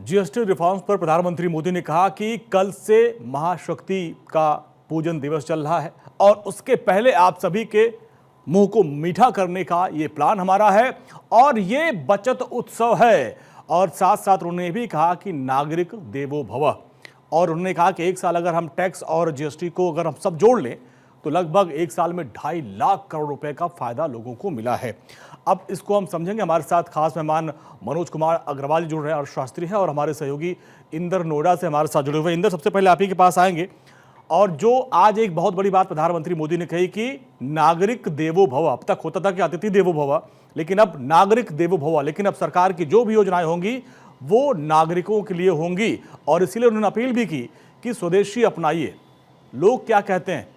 GST reforms पर प्रधानमंत्री मोदी ने कहा कि कल से महाशक्ति का पूजन दिवस चल रहा है और उसके पहले आप सभी के मुंह को मीठा करने का ये प्लान हमारा है और ये बचत उत्सव है। और साथ साथ उन्होंने भी कहा कि नागरिक देवो भव, और उन्होंने कहा कि एक साल अगर हम टैक्स और जीएसटी को अगर हम सब जोड़ लें तो लगभग एक साल में 2.5 लाख करोड़ रुपए का फायदा लोगों को मिला है। अब इसको हम समझेंगे। हमारे साथ खास मेहमान मनोज कुमार अग्रवाल जुड़ रहे हैं, अर्थशास्त्री हैं, और हमारे सहयोगी इंदर नोएडा से हमारे साथ जुड़े हुए। इंदर, सबसे पहले आप ही के पास आएंगे। और जो आज एक बहुत बड़ी बात प्रधानमंत्री मोदी ने कही कि नागरिक देवो भव, अब तक होता था कि अतिथि देवो भव, लेकिन अब नागरिक देवो भव, लेकिन अब सरकार की जो भी योजनाएं होंगी वो नागरिकों के लिए होंगी। और इसीलिए उन्होंने अपील भी की कि स्वदेशी अपनाइए। लोग क्या कहते हैं?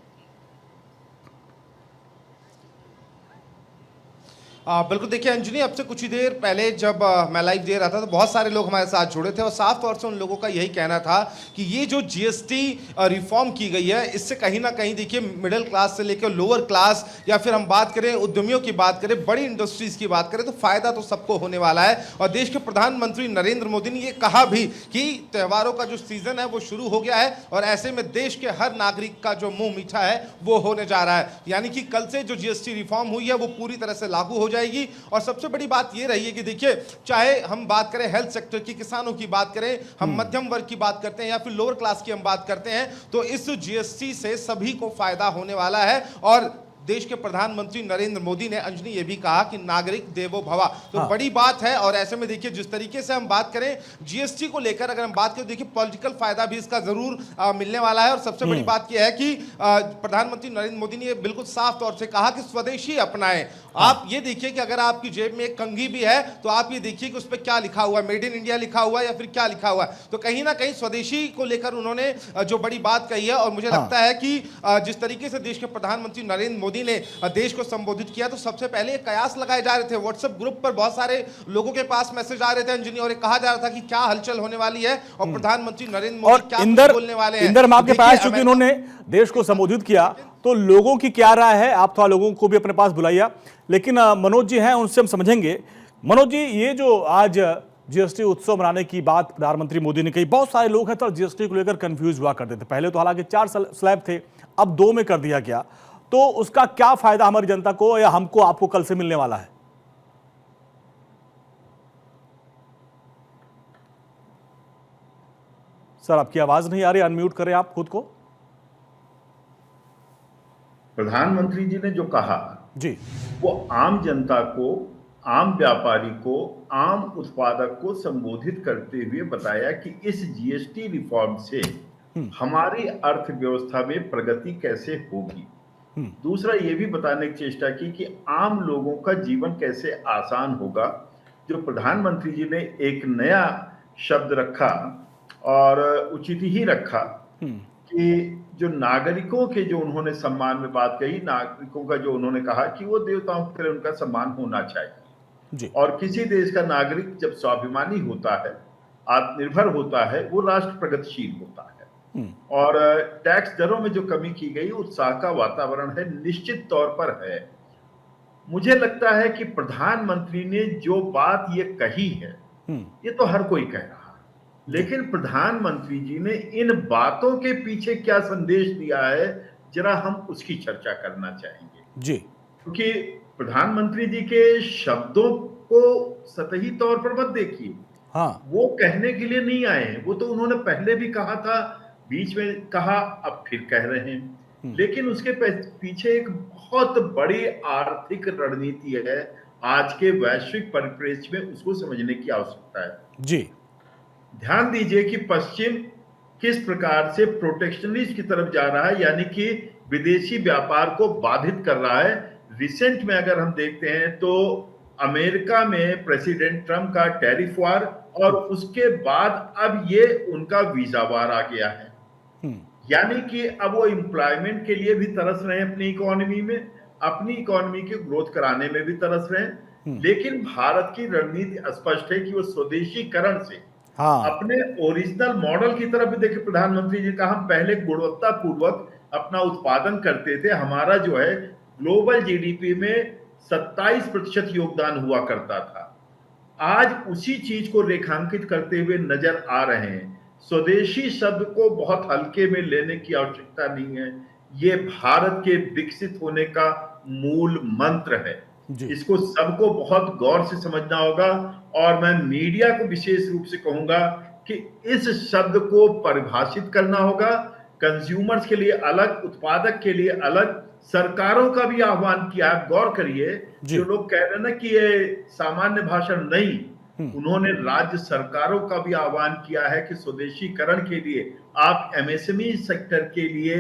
बिल्कुल, देखिए अंजनी, अब से कुछ ही देर पहले जब मैं लाइव दे रहा था तो बहुत सारे लोग हमारे साथ जुड़े थे और साफ तौर से उन लोगों का यही कहना था कि ये जो जीएसटी रिफॉर्म की गई है, इससे कहीं ना कहीं देखिए मिडिल क्लास से लेकर लोअर क्लास, या फिर हम बात करें उद्यमियों की बात करें, बड़ी इंडस्ट्रीज की बात करें, तो फायदा तो सबको होने वाला है। और देश के प्रधानमंत्री नरेंद्र मोदी ने ये कहा भी कि त्योहारों का जो सीजन है वो शुरू हो गया है और ऐसे में देश के हर नागरिक का जो मुंह मीठा है वो होने जा रहा है। यानी कि कल से जो जीएसटी रिफॉर्म हुई है वो पूरी तरह से लागू हो जाएगी। और सबसे बड़ी बात यह रही है कि देखिए, चाहे हम बात करें हेल्थ सेक्टर की, किसानों की बात करें, हम मध्यम वर्ग की बात करते हैं या फिर लोअर क्लास की हम बात करते हैं, तो इस जीएसटी से सभी को फायदा होने वाला है। और देश के प्रधानमंत्री नरेंद्र मोदी ने अंजनी ये भी कहा कि नागरिक देवो भव, तो बड़ी बात है। और ऐसे में देखिए, जिस तरीके से हम बात करें जीएसटी को लेकर, अगर हम बात करें, देखिए पॉलिटिकल फायदा भी इसका जरूर मिलने वाला है। और सबसे बड़ी बात यह है कि प्रधानमंत्री नरेंद्र मोदी ने बिल्कुल साफ तौर से कहा कि स्वदेशी अपनाएं। आप ये देखिए कि अगर आपकी जेब में एक कंघी भी है तो आप ये देखिए कि उस पर क्या लिखा हुआ है, मेड इन इंडिया लिखा हुआ है या फिर क्या लिखा हुआ है। तो कहीं ना कहीं स्वदेशी को लेकर उन्होंने जो बड़ी बात कही है, और मुझे लगता है कि जिस तरीके से देश के प्रधानमंत्री नरेंद्र मोदी ने देश को संबोधित किया, तो सबसे पहले कयास लगाए जा रहे थे। व्हाट्सएप ग्रुप पर बहुत सारे लोगों के पास मैसेज आ रहे थे अंजनी, और कहा जा रहा था कि क्या हलचल होने वाली है और प्रधानमंत्री नरेंद्र मोदी क्या बोलने वाले हैं। इंदर, हम आपके पास, चूंकि उन्होंने देश को संबोधित किया, तो लोगों की क्या राय है, आप थोड़ा लोगों को भी अपने पास बुलाइए। लेकिन मनोज जी हैं, उनसे हम समझेंगे। मनोज जी, ये जो आज जीएसटी उत्सव मनाने की बात प्रधानमंत्री मोदी ने कही, बहुत सारे लोग हैं तो जीएसटी को लेकर कंफ्यूज हुआ करते थे। पहले तो हालांकि 4 स्लैब थे, अब 2 में कर दिया गया। तो उसका क्या फायदा हमारी जनता को या हमको, आपको कल से मिलने वाला है? सर, आपकी आवाज नहीं आ रही, अनम्यूट करें आप खुद को। प्रधानमंत्री जी ने जो कहा जी, वो आम जनता को, आम व्यापारी को, आम उत्पादक को संबोधित करते हुए बताया कि इस जीएसटी रिफॉर्म से हमारी अर्थव्यवस्था में प्रगति कैसे होगी। दूसरा ये भी बताने की चेष्टा की कि आम लोगों का जीवन कैसे आसान होगा। जो प्रधानमंत्री जी ने एक नया शब्द रखा और उचित ही रखा कि जो नागरिकों के, जो उन्होंने सम्मान में बात कही, नागरिकों का जो उन्होंने कहा कि वो देवताओं की तरह उनका सम्मान होना चाहिए जी। और किसी देश का नागरिक जब स्वाभिमानी होता है, आत्मनिर्भर होता है, वो राष्ट्र प्रगतिशील होता है। और टैक्स दरों में जो कमी की गई, उत्साह का वातावरण है, निश्चित तौर पर है। मुझे लगता है कि प्रधानमंत्री ने जो बात ये कही है, ये तो हर कोई कह रहा है, लेकिन प्रधानमंत्री जी ने इन बातों के पीछे क्या संदेश दिया है, जरा हम उसकी चर्चा करना चाहेंगे जी। क्योंकि प्रधानमंत्री जी के शब्दों को सतही तौर पर मत देखिए। वो कहने के लिए नहीं आए हैं, वो तो उन्होंने पहले भी कहा था, बीच में कहा, अब फिर कह रहे हैं। लेकिन उसके पीछे एक बहुत बड़ी आर्थिक रणनीति है। आज के वैश्विक परिप्रेक्ष्य में उसको समझने की आवश्यकता है जी। ध्यान दीजिए कि पश्चिम किस प्रकार से प्रोटेक्शनिज्म की तरफ जा रहा है, यानी कि विदेशी व्यापार को बाधित कर रहा है। रिसेंट में अगर हम देखते हैं तो अमेरिका में प्रेसिडेंट ट्रंप का टैरिफ वार, और उसके बाद अब ये उनका वीजा वार आ गया है। यानी कि अब वो एम्प्लॉयमेंट के लिए भी तरस रहे हैं, अपनी इकोनॉमी में, अपनी इकोनॉमी की ग्रोथ कराने में भी तरस रहे हैं। लेकिन भारत की रणनीति स्पष्ट है कि वो स्वदेशीकरण से अपने ओरिजिनल मॉडल की तरफ भी, देखिए प्रधानमंत्री जी का, हम पहले गुणवत्ता पूर्वक अपना उत्पादन करते थे। हमारा जो है ग्लोबल जीडीपी में 27% योगदान हुआ करता था। आज उसी चीज को रेखांकित करते हुए नजर आ रहे हैं। स्वदेशी शब्द को बहुत हल्के में लेने की आवश्यकता नहीं है। ये भारत के विकसित होने का मूल मंत्र है। जी। इसको सबको बहुत गौर से समझना होगा और मैं मीडिया को विशेष रूप से कहूंगा कि इस शब्द को परिभाषित करना होगा। कंज्यूमर्स के लिए अलग, उत्पादक के लिए अलग, सरकारों का भी आह्वान किया। आप गौर करिए, जो लोग कह रहे हैं ना कि ये सामान्य भाषण नहीं, उन्होंने राज्य सरकारों का भी आह्वान किया है कि स्वदेशीकरण के लिए आप एमएसएमई सेक्टर के लिए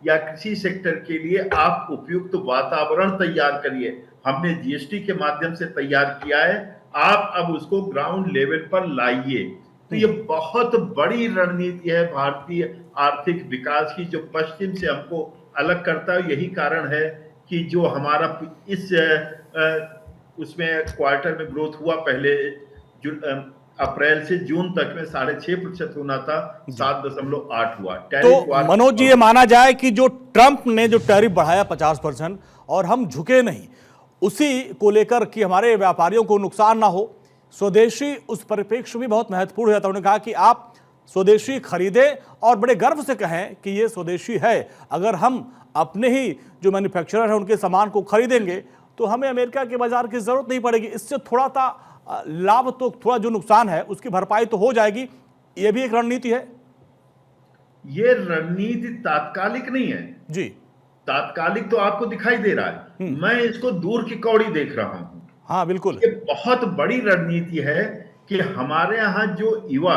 या कृषि सेक्टर के लिए आप उपयुक्त वातावरण तैयार करिए। हमने जीएसटी के माध्यम से तैयार किया है, आप अब उसको ग्राउंड लेवल पर लाइए। तो ये बहुत बड़ी रणनीति है भारतीय आर्थिक विकास की, जो पश्चिम से हमको अलग करता है। यही कारण है कि जो हमारा इस उसमें क्वार्टर में ग्रोथ हुआ, पहले अप्रैल से जून तक में 6.5% होना था, 7.8 हुआ। तो मनोज जी, ये माना जाए कि जो ट्रंप ने जो टैरिफ बढ़ाया 50% और हम झुके नहीं, उसी को लेकर कि हमारे व्यापारियों को नुकसान ना हो, स्वदेशी उस परिप्रेक्ष्य भी बहुत महत्वपूर्ण है। उन्होंने कहा कि आप स्वदेशी खरीदें और बड़े गर्व से कहें कि ये स्वदेशी है। अगर हम अपने ही जो मैन्युफैक्चरर है उनके सामान को खरीदेंगे तो हमें अमेरिका के बाजार की जरूरत नहीं पड़ेगी। इससे थोड़ा सा लाभ, तो थोड़ा जो नुकसान है उसकी भरपाई तो हो जाएगी। ये भी एक रणनीति है। ये रणनीति तात्कालिक नहीं है जी। तात्कालिक तो आपको दिखाई दे रहा है, मैं इसको दूर की कौड़ी देख रहा हूं। हाँ बिल्कुल, ये बहुत बड़ी रणनीति है कि हमारे यहाँ जो युवा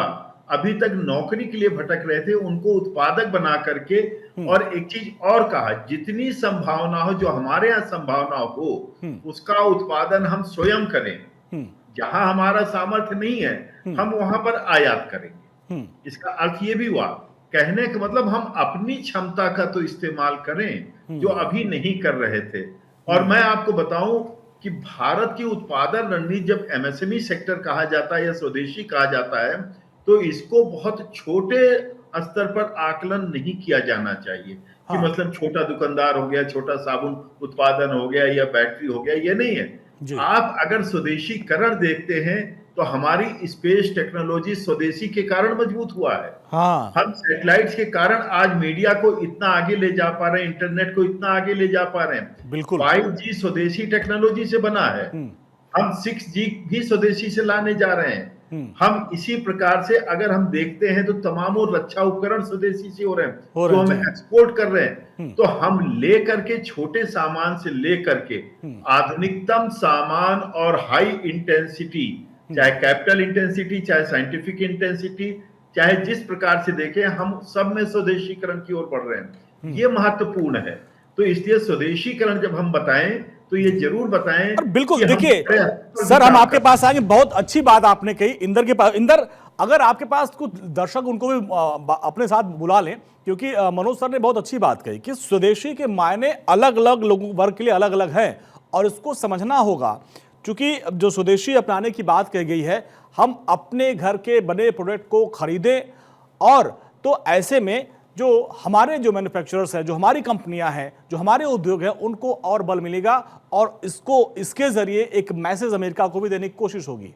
अभी तक नौकरी के लिए भटक रहे थे, उनको उत्पादक बना करके, और एक चीज और कहा, जितनी संभावना हो, जो हमारे यहाँ संभावना हो, उसका उत्पादन हम स्वयं करें। जहां हमारा सामर्थ्य नहीं है, हम वहां पर आयात करेंगे। इसका अर्थ ये भी हुआ, कहने का मतलब हम अपनी क्षमता का तो इस्तेमाल करें, जो अभी नहीं कर रहे थे। और मैं आपको बताऊं कि भारत की उत्पादन रणनीति, जब एमएसएमई सेक्टर कहा जाता है या स्वदेशी कहा जाता है, तो इसको बहुत छोटे स्तर पर आकलन नहीं किया जाना चाहिए। कि मतलब छोटा दुकानदार हो गया, छोटा साबुन उत्पादन हो गया या बैटरी हो गया, ये नहीं है। आप अगर स्वदेशीकरण देखते हैं तो हमारी स्पेस टेक्नोलॉजी स्वदेशी के कारण मजबूत हुआ है। हम सैटेलाइट्स के कारण आज मीडिया को इतना आगे ले जा पा रहे हैं, इंटरनेट को इतना आगे ले जा पा रहे हैं। बिल्कुल, 5G स्वदेशी टेक्नोलॉजी से बना है। हम 6G भी स्वदेशी से लाने जा रहे हैं। हम इसी प्रकार से अगर हम देखते हैं तो तमाम रक्षा उपकरण स्वदेशी से हो रहे हैं, तो हम एक्सपोर्ट कर रहे हैं। तो हम ले करके, छोटे सामान से ले करके आधुनिकतम सामान और हाई इंटेंसिटी, चाहे कैपिटल इंटेंसिटी, चाहे साइंटिफिक इंटेंसिटी, चाहे जिस प्रकार से देखें, हम सब में स्वदेशीकरण की ओर बढ़ रहे हैं। ये महत्वपूर्ण है। तो इसलिए स्वदेशीकरण जब हम बताएं तो ये जरूर बताएं। बिल्कुल, देखिए सर, हम आपके पास आएंगे। बहुत अच्छी बात आपने कही। इंदर के पास, इंदर, अगर आपके पास कुछ दर्शक, उनको भी अपने साथ बुला लें, क्योंकि मनोज सर ने बहुत अच्छी बात कही कि स्वदेशी के मायने अलग अलग लोगों, वर्ग के लिए अलग अलग हैं और इसको समझना होगा। क्योंकि जो स्वदेशी अपनाने की बात कही गई है, हम अपने घर के बने प्रोडक्ट को खरीदें, और तो ऐसे में जो हमारे जो मैन्युफैक्चरर्स हैं, जो हमारी कंपनियां हैं, जो हमारे उद्योग हैं, उनको और बल मिलेगा और इसके जरिए एक मैसेज अमेरिका को भी देने की कोशिश होगी।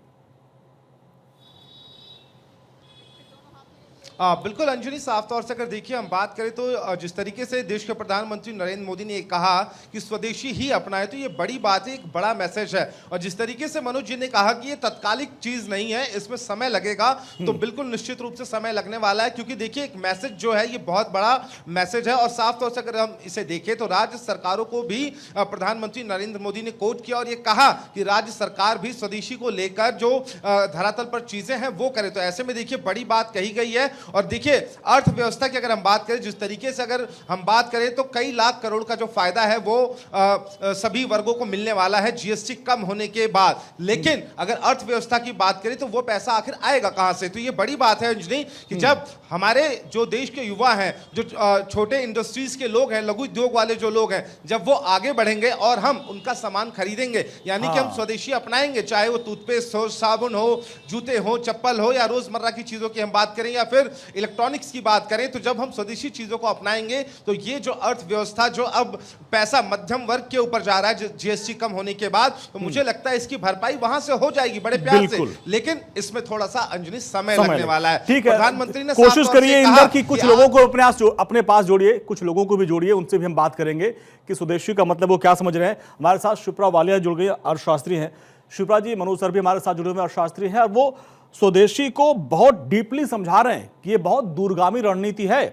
बिल्कुल अंजनी, साफ तौर से अगर देखिए हम बात करें तो जिस तरीके से देश के प्रधानमंत्री नरेंद्र मोदी ने कहा कि स्वदेशी ही अपनाए, तो ये बड़ी बात है, एक बड़ा मैसेज है। और जिस तरीके से मनोज जी ने कहा कि ये तत्कालिक चीज नहीं है, इसमें समय लगेगा, तो बिल्कुल निश्चित रूप से समय लगने वाला है। क्योंकि देखिए एक मैसेज जो है ये बहुत बड़ा मैसेज है। और साफ तौर से अगर हम इसे देखें तो राज्य सरकारों को भी प्रधानमंत्री नरेंद्र मोदी ने कोट किया और ये कहा कि राज्य सरकार भी स्वदेशी को लेकर जो धरातल पर चीजें हैं वो करे। तो ऐसे में देखिए बड़ी बात कही गई है। और देखिए अर्थव्यवस्था की अगर हम बात करें, जिस तरीके से अगर हम बात करें तो कई लाख करोड़ का जो फायदा है वो सभी वर्गों को मिलने वाला है जीएसटी कम होने के बाद। लेकिन अगर अर्थव्यवस्था की बात करें तो वो पैसा आखिर आएगा कहां से? तो ये बड़ी बात है अंजनी कि जब हमारे जो देश के युवा हैं, जो छोटे इंडस्ट्रीज के लोग हैं, लघु उद्योग वाले जो लोग हैं, जब वो आगे बढ़ेंगे और हम उनका सामान खरीदेंगे, यानी कि हम स्वदेशी अपनाएंगे, चाहे वो टूथपेस्ट हो, साबुन हो, जूते हो, चप्पल हो, या रोजमर्रा की चीजों की हम बात करें, या फिर फिर इलेक्ट्रॉनिक्स की बात करें, तो जब हम स्वदेशी चीजों को अपनाएंगे तो ये जो अर्थव्यवस्था जो अब पैसा मध्यम वर्ग के ऊपर जा रहा है जीएसटी कम होने के बाद, तो मुझे लगता है इसकी भरपाई वहां से हो जाएगी बड़े प्यार से। लेकिन इसमें थोड़ा सा अंजनी समय लगने वाला है। ठीक है, प्रधानमंत्री ने कोशिश करिए इंदर की कुछ लोगों को अपने पास जोड़िए, कुछ लोगों को भी जोड़िए, उनसे भी हम बात करेंगे कि स्वदेशी का मतलब वो क्या समझ रहे हैं। हमारे साथ शिप्रा वालिया जुड़ गई, अर्थशास्त्री हैं। शिप्रा जी, मनोज सर भी हमारे साथ जुड़े हुए अर्थशास्त्री हैं, और वो स्वदेशी को बहुत डीपली समझा रहे हैं कि ये बहुत दूरगामी रणनीति है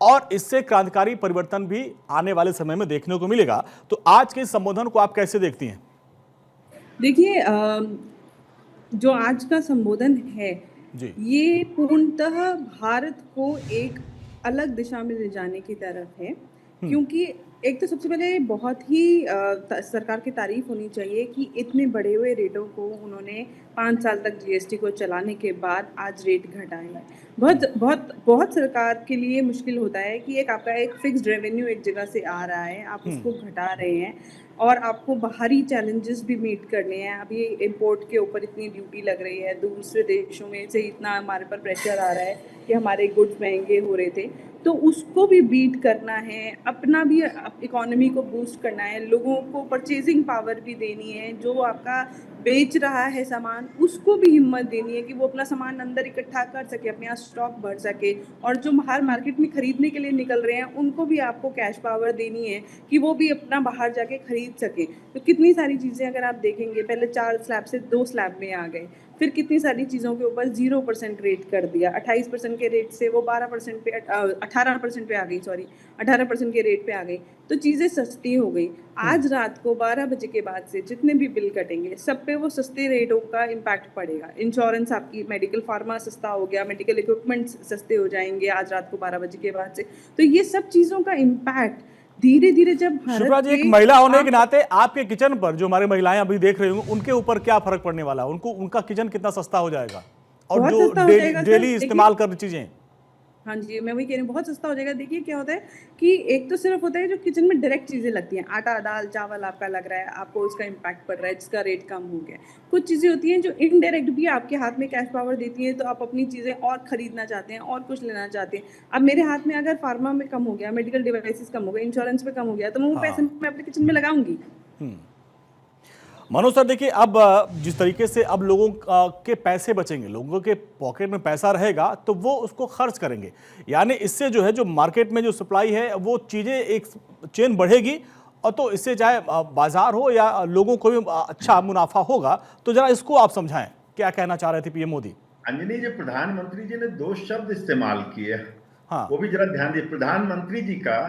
और इससे क्रांतिकारी परिवर्तन भी आने वाले समय में देखने को मिलेगा। तो आज के इस संबोधन को आप कैसे देखती हैं? देखिए, जो आज का संबोधन है जी, ये पूर्णतः भारत को एक अलग दिशा में ले जाने की तरफ है, क्योंकि एक तो सबसे पहले बहुत ही सरकार की तारीफ होनी चाहिए कि इतने बढ़े हुए रेटों को उन्होंने 5 साल तक जीएसटी को चलाने के बाद आज रेट घटाए हैं। बहुत बहुत बहुत सरकार के लिए मुश्किल होता है कि आपका एक फिक्स्ड रेवेन्यू एक जगह से आ रहा है, आप उसको घटा रहे हैं और आपको बाहरी चैलेंजेस भी मीट करने हैं। अभी इंपोर्ट के ऊपर इतनी ड्यूटी लग रही है, दूसरे देशों में से इतना हमारे पर प्रेशर आ रहा है कि हमारे गुड्स महंगे हो रहे थे, तो उसको भी बीट करना है, अपना भी इकोनॉमी को बूस्ट करना है, लोगों को परचेजिंग पावर भी देनी है, जो आपका बेच रहा है सामान उसको भी हिम्मत देनी है कि वो अपना सामान अंदर इकट्ठा कर सके, अपने यहाँ स्टॉक भर सके, और जो बाहर मार्केट में खरीदने के लिए निकल रहे हैं उनको भी आपको कैश पावर देनी है कि वो भी अपना बाहर जाके खरीद सके। तो कितनी सारी चीज़ें अगर आप देखेंगे, पहले 4 स्लैब से 2 स्लैब में आ गए, फिर कितनी सारी चीज़ों के ऊपर 0% रेट कर दिया, 28% के रेट से वो 12% पे 18% पे आ गई, 18% के रेट पे आ गई, तो चीज़ें सस्ती हो गई। आज रात को 12 बजे के बाद से जितने भी बिल कटेंगे सब पे वो सस्ते रेटों का इम्पैक्ट पड़ेगा। इंश्योरेंस आपकी, मेडिकल फार्मा सस्ता हो गया, मेडिकल इक्विपमेंट्स सस्ते हो जाएंगे आज रात को 12 बजे के बाद से। तो ये सब चीज़ों का इम्पैक्ट धीरे धीरे जब शिप्रा जी, एक महिला होने के नाते आपके किचन पर जो हमारे महिलाएं अभी देख रही होंगी उनके ऊपर क्या फर्क पड़ने वाला है? उनका किचन कितना सस्ता हो जाएगा और जो डेली इस्तेमाल कर चीजें? हाँ जी, मैं वही कह रही हूँ, बहुत सस्ता हो जाएगा। देखिए क्या होता है कि एक तो सिर्फ होता है जो किचन में डायरेक्ट चीज़ें लगती हैं, आटा दाल चावल आपका लग रहा है, आपको उसका इम्पैक्ट पड़ रहा है जिसका रेट कम हो गया। कुछ चीज़ें होती हैं जो इनडायरेक्ट भी आपके हाथ में कैश पावर देती हैं, तो आप अपनी चीज़ें और खरीदना चाहते हैं और कुछ लेना चाहते हैं। अब मेरे हाथ में अगर फार्मा में कम हो गया, मेडिकल डिवाइसेस कम हो गया, इंश्योरेंस पे कम हो गया, तो मैं वो पैसे मैं अपने किचन में लगाऊंगी। मनोज सर, देखिए अब जिस तरीके से अब लोगों के पैसे बचेंगे, लोगों के पॉकेट में पैसा रहेगा तो वो उसको खर्च करेंगे, यानी इससे जो है जो मार्केट में जो सप्लाई है वो चीज़ें एक चेन बढ़ेगी, और तो इससे चाहे बाजार हो या लोगों को भी अच्छा मुनाफा होगा। तो जरा इसको आप समझाएं, क्या कहना चाह रहे थे पीएम मोदी? अंजनी जी, प्रधानमंत्री जी ने 2 शब्द इस्तेमाल किए, हाँ, वो भी जरा ध्यान दिए। प्रधानमंत्री जी का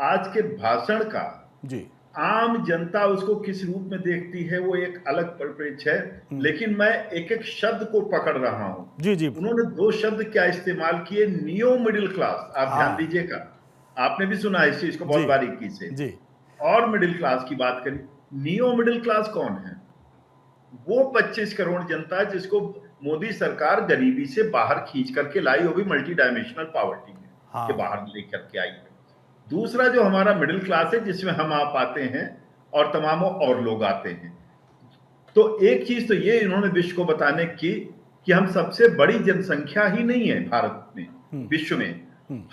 आज के भाषण का जी, आम जनता उसको किस रूप में देखती है वो एक अलग परिप्रेक्ष्य है, लेकिन मैं एक एक शब्द को पकड़ रहा हूं। जी, जी, उन्होंने 2 शब्द क्या इस्तेमाल किए, नियो मिडिल क्लास। आप ध्यान दीजिएगा, आपने भी सुना इस चीज को बहुत बारीकी से। जी, और मिडिल क्लास की बात करें, नियो मिडिल क्लास कौन है? वो 25 करोड़ जनता जिसको मोदी सरकार गरीबी से बाहर खींच करके लाई, वो भी मल्टी डायमेंशनल पॉवर्टी में के बाहर लेकर के आई है। दूसरा जो हमारा मिडिल क्लास है जिसमें हम आप आते हैं और तमामों और लोग आते हैं। तो एक चीज तो ये इन्होंने विश्व को बताने की कि हम सबसे बड़ी जनसंख्या ही नहीं है भारत में, विश्व में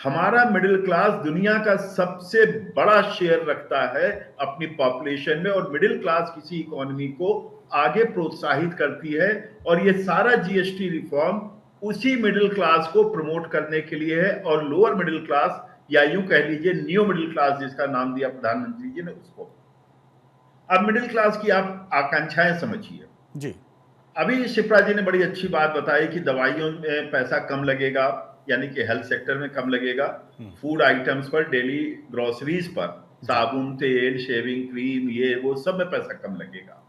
हमारा मिडिल क्लास दुनिया का सबसे बड़ा शेयर रखता है अपनी पॉपुलेशन में, और मिडिल क्लास किसी इकोनॉमी को आगे प्रोत्साहित करती है। और ये सारा जीएसटी रिफॉर्म उसी मिडिल क्लास को प्रमोट करने के लिए है, और लोअर मिडिल क्लास या यूं कह लीजिए न्यू मिडिल क्लास जिसका नाम दिया प्रधानमंत्री जी ने उसको। अब मिडिल क्लास की आप आकांक्षाएं समझिए जी। अभी शिप्रा जी ने बड़ी अच्छी बात बताई कि दवाइयों में पैसा कम लगेगा, यानी कि हेल्थ सेक्टर में कम लगेगा, फूड आइटम्स पर, डेली ग्रोसरीज पर, साबुन, तेल, शेविंग क्रीम, ये वो सब में पैसा कम लगेगा,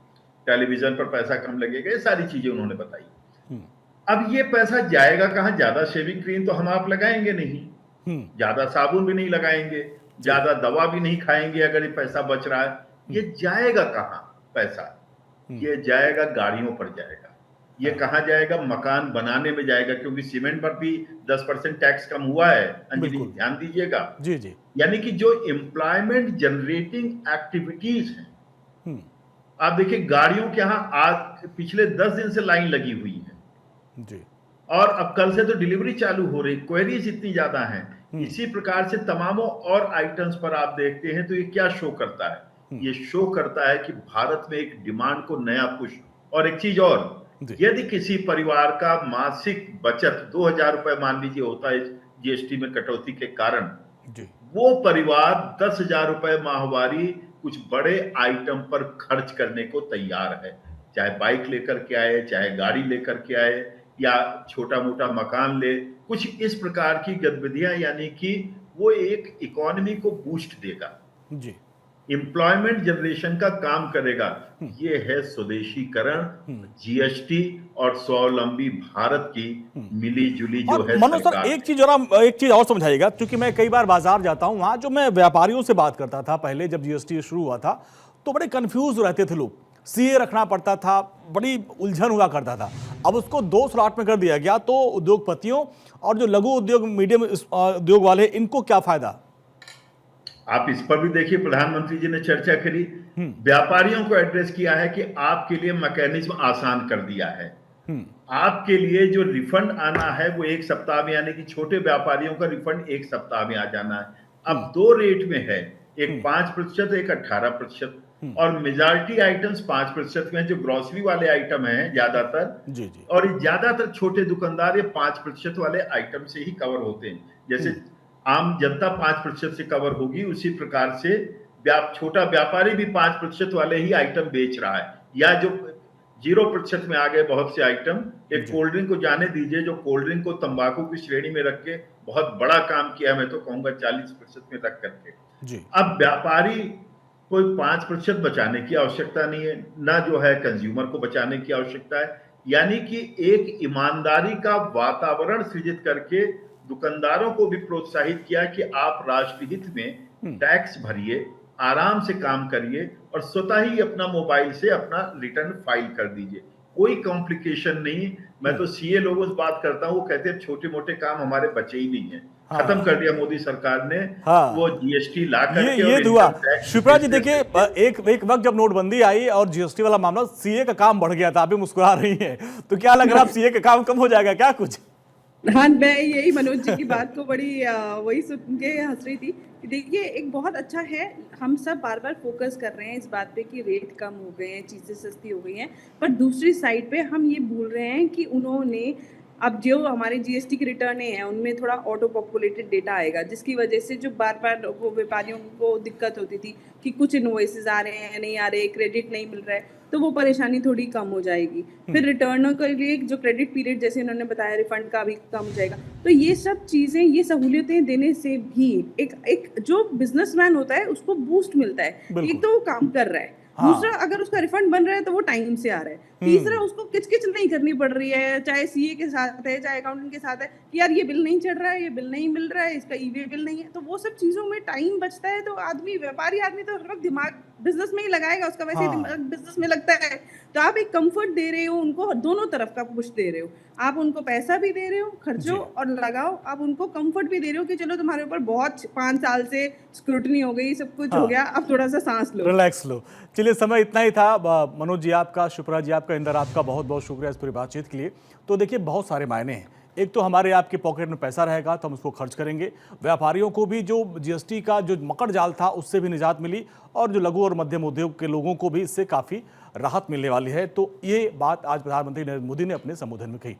टेलीविजन पर पैसा कम लगेगा, ये सारी चीजें उन्होंने बताई। अब ये पैसा जाएगा कहां? ज्यादा शेविंग क्रीम तो हम आप लगाएंगे नहीं, ज्यादा साबुन भी नहीं लगाएंगे, ज्यादा दवा भी नहीं खाएंगे अगर ये पैसा बच रहा है। ये जाएगा कहां पैसा? ये जाएगा गाड़ियों पर जाएगा। ये कहां जाएगा? मकान बनाने में जाएगा, क्योंकि सीमेंट पर भी 10% टैक्स कम हुआ है। अंजलि ध्यान दीजिएगा। जी जी। यानी कि जो एम्प्लॉयमेंट जनरेटिंग एक्टिविटीज हैं, आप देखिए गाड़ियों के यहां आज पिछले 10 दिन से लाइन लगी हुई है जी, और अब कल से तो डिलीवरी चालू हो रही, क्वेरीज इतनी ज्यादा हैं। इसी प्रकार से तमामों और आइटम्स पर आप देखते हैं तो ये क्या शो करता है, ये शो करता है कि भारत में एक डिमांड को नया पुश। और एक चीज और, यदि किसी परिवार का मासिक बचत 2000 रुपए मान लीजिए होता है जीएसटी में कटौती के कारण, वो परिवार 10,000 रुपए माहवारी कुछ बड़े आइटम पर खर्च करने को तैयार है, चाहे बाइक लेकर के आए, चाहे गाड़ी लेकर के आए, या छोटा मोटा मकान ले, कुछ इस प्रकार की गतिविधियां, यानी कि वो एक इकोनॉमी को बूस्ट देगा जी, एम्प्लॉयमेंट जनरेशन का काम करेगा। ये है स्वदेशीकरण, जीएसटी और स्वावलंबी भारत की मिली जुली जो है मनोज सर, एक चीज और समझाइएगा, क्योंकि मैं कई बार बाजार जाता हूं, वहां जो मैं व्यापारियों से बात करता था पहले जब जीएसटी शुरू हुआ था, तो बड़े कंफ्यूज रहते थे लोग, सीए रखना पड़ता था, बड़ी उलझन हुआ करता था। अब उसको 2 स्लॉट में कर दिया गया, तो उद्योगपतियों और जो लघु उद्योग, मीडियम उद्योग वाले, इनको क्या फायदा? आप इस पर भी देखिए, प्रधानमंत्री जी ने चर्चा करी, व्यापारियों को एड्रेस किया है कि आपके लिए मैकेनिज्म आसान कर दिया है। आपके लिए जो रिफंड आना है वो 1 सप्ताह में, यानी कि छोटे व्यापारियों का रिफंड 1 सप्ताह में आ जाना है। अब 2 रेट में है, एक 5%, एक 18%, और मेजॉरिटी आइटम्स 5% में, जो ग्रोसरी वाले आइटम हैं ज्यादातर, और ज्यादातर छोटे दुकानदार ये 5% वाले आइटम से ही कवर होते हैं। जैसे आम जनता 5% से कवर होगी, उसी प्रकार से छोटा व्यापारी भी 5% वाले ही आइटम बेच रहा है, या जो 0% में आ गए बहुत से आइटम। एक कोल्ड ड्रिंक को जाने दीजिए, जो कोल्ड ड्रिंक को तंबाकू की श्रेणी में रख के बहुत बड़ा काम किया, मैं तो कहूंगा 40% में रख करके। अब व्यापारी कोई 5% बचाने की आवश्यकता नहीं है, ना जो है कंज्यूमर को बचाने की आवश्यकता है, यानी कि एक ईमानदारी का वातावरण सृजित करके दुकानदारों को भी प्रोत्साहित किया कि आप राष्ट्रहित में टैक्स भरिए, आराम से काम करिए, और स्वतः ही अपना मोबाइल से अपना रिटर्न फाइल कर दीजिए, कोई कॉम्प्लिकेशन नहीं। मैं तो सीए लोगों से बात करता हूँ, वो कहते हैं छोटे मोटे काम हमारे बचे ही नहीं है, खत्म कर दिया मोदी सरकार ने। वो जीएसटी ला करके ये हुआ। शिप्रा जी देखिए, एक वक्त जब नोटबंदी आई और जीएसटी वाला मामला, सीए का काम बढ़ गया था, अभी मुस्कुरा रही हैं, तो क्या लग रहा है सीए का काम कम हो जाएगा क्या कुछ? हाँ, मैं यही मनोज जी की बात को बड़ी वही सुन के हंस रही थी कि देखिए, एक बहुत अच्छा है, हम सब बार बार फोकस कर रहे हैं इस बात पे कि रेट कम हो गए हैं, चीज़ें सस्ती हो गई हैं, पर दूसरी साइड पे हम ये भूल रहे हैं कि उन्होंने अब जो हमारे जीएसटी के रिटर्न हैं उनमें थोड़ा ऑटो पॉपुलेटेड डेटा आएगा, जिसकी वजह से जो बार बार वो व्यापारियों को दिक्कत होती थी कि कुछ इनवॉइसेस आ रहे हैं, नहीं आ रहे, क्रेडिट नहीं मिल रहा है, तो वो परेशानी थोड़ी कम हो जाएगी। फिर रिटर्नों के लिए जो क्रेडिट पीरियड जैसे इन्होंने बताया, रिफंड का भी कम हो जाएगा। तो ये सब चीज़ें, ये सहूलियतें देने से भी एक जो बिजनेसमैन होता है उसको बूस्ट मिलता है। एक तो वो काम कर रहा है, दूसरा अगर उसका रिफंड बन रहा है तो वो टाइम से आ रहा है, तीसरा उसको किचकिच नहीं करनी पड़ रही है, चाहे सीए के साथ है, चाहे अकाउंटेंट के साथ है, कि यार ये बिल नहीं चढ़ रहा है, ये बिल नहीं मिल रहा है, इसका ईवे बिल नहीं है। तो वो सब चीजों में टाइम बचता है, तो व्यापारी आदमी तो हर वक्त दिमाग बिजनेस में ही लगाएगा, उसका वैसे दिमाग बिजनेस में लगता है। तो आप एक कंफर्ट दे रहे हो उनको, दोनों तरफ का पुश दे रहे हो, आप उनको पैसा भी दे रहे हो, खर्चो और लगाओ, आप उनको कंफर्ट भी दे रहे हो कि चलो तुम्हारे ऊपर बहुत 5 साल से स्क्रूटनी हो गई, सब कुछ हो गया, अब थोड़ा सा सांस लो, रिलैक्स लो। चलिए, समय इतना ही था। मनोज जी आपका, शिप्रा जी आपका, इंदर आपका बहुत बहुत शुक्रिया इस पूरी बातचीत के लिए। तो देखिए, बहुत सारे मायने हैं, एक तो हमारे आपके पॉकेट में पैसा रहेगा तो हम उसको खर्च करेंगे, व्यापारियों को भी जो जीएसटी का जो मकड़ जाल था उससे भी निजात मिली, और जो लघु और मध्यम उद्योग के लोगों को भी इससे काफ़ी राहत मिलने वाली है। तो ये बात आज प्रधानमंत्री नरेंद्र मोदी ने अपने संबोधन में कही।